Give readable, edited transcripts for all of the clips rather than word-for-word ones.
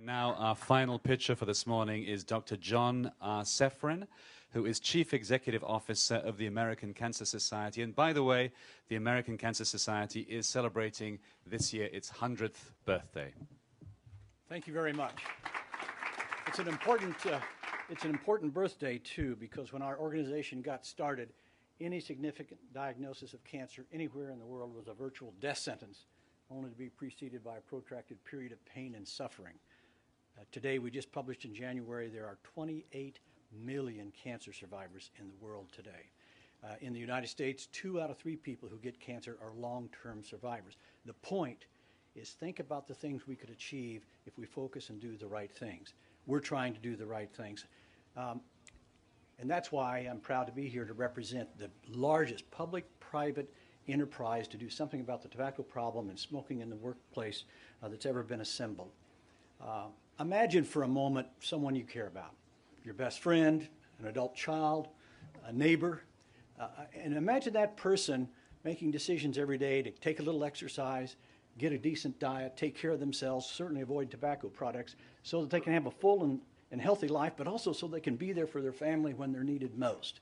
Now, our final pitcher for this morning is Dr. John R. Sefrin, who is Chief Executive Officer of the American Cancer Society. And by the way, the American Cancer Society is celebrating this year its 100th birthday. Thank you very much. It's an important birthday, too, because when our organization got started, any significant diagnosis of cancer anywhere in the world was a virtual death sentence, only to be preceded by a protracted period of pain and suffering. Today, we just published in January, there are 28 million cancer survivors in the world today. In the United States, 2 out of 3 people who get cancer are long-term survivors. The point is, think about the things we could achieve if we focus and do the right things. We're trying to do the right things. And that's why I'm proud to be here to represent the largest public-private enterprise to do something about the tobacco problem and smoking in the workplace that's ever been assembled. Imagine for a moment someone you care about, your best friend, an adult child, a neighbor, and imagine that person making decisions every day to take a little exercise, get a decent diet, take care of themselves, certainly avoid tobacco products, so that they can have a full and healthy life, but also so they can be there for their family when they're needed most.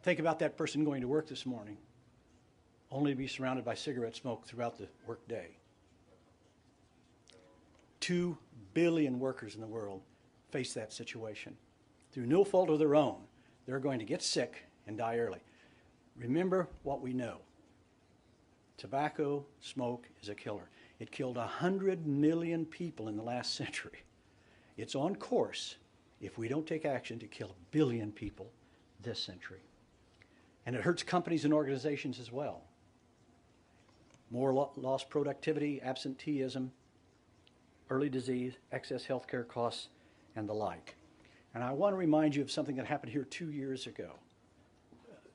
Think about that person going to work this morning, only to be surrounded by cigarette smoke throughout the workday. 2 billion workers in the world face that situation. Through no fault of their own, they're going to get sick and die early. Remember what we know. Tobacco smoke is a killer. It killed 100 million people in the last century. It's on course, if we don't take action, to kill 1 billion people this century. And it hurts companies and organizations as well. More lost productivity, absenteeism, early disease, excess healthcare costs, and the like. And I want to remind you of something that happened here 2 years ago.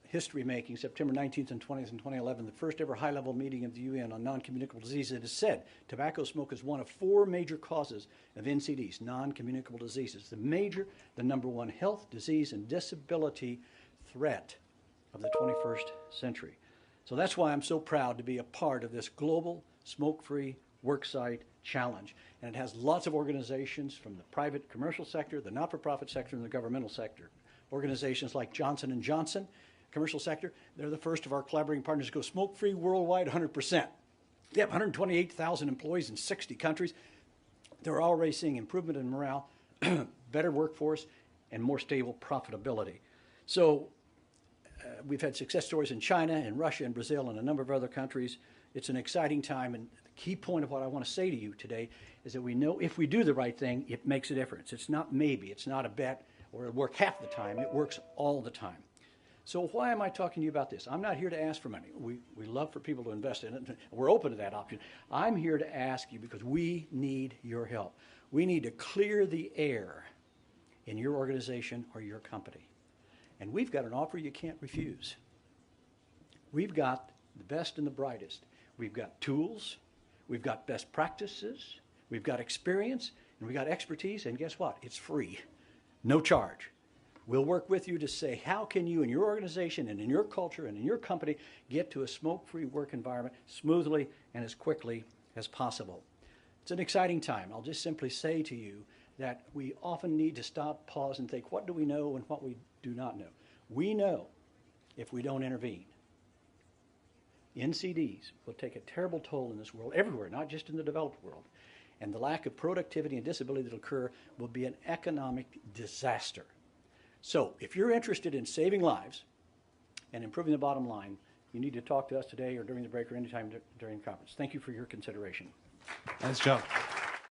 History making, September 19th and 20th in 2011, the first ever high-level meeting of the UN on non-communicable diseases. It is said tobacco smoke is one of 4 major causes of NCDs, non-communicable diseases. The number one health, disease, and disability threat of the 21st century. So that's why I'm so proud to be a part of this global smoke-free worksite challenge. And it has lots of organizations from the private commercial sector, the not-for-profit sector, and the governmental sector. Organizations like Johnson & Johnson, commercial sector, they're the first of our collaborating partners to go smoke-free worldwide 100%. They have 128,000 employees in 60 countries. They're already seeing improvement in morale, better workforce, and more stable profitability. So we've had success stories in China and Russia and Brazil and a number of other countries. It's an exciting time, and the key point of what I want to say to you today is that we know if we do the right thing, it makes a difference. It's not maybe, it's not a bet, or it'll work half the time, it works all the time. So why am I talking to you about this? I'm not here to ask for money. We love for people to invest in it. We're open to that option. I'm here to ask you because we need your help. We need to clear the air in your organization or your company. And we've got an offer you can't refuse. We've got the best and the brightest. We've got tools, we've got best practices, we've got experience, and we've got expertise, and guess what? It's free, no charge. We'll work with you to say, how can you in your organization and in your culture and in your company get to a smoke-free work environment smoothly and as quickly as possible? It's an exciting time. I'll just simply say to you that we often need to stop, pause, and think, what do we know and what we do not know? We know if we don't intervene, NCDs will take a terrible toll in this world, everywhere, not just in the developed world. And the lack of productivity and disability that will occur will be an economic disaster. So if you're interested in saving lives and improving the bottom line, you need to talk to us today or during the break or anytime during the conference. Thank you for your consideration. Nice job.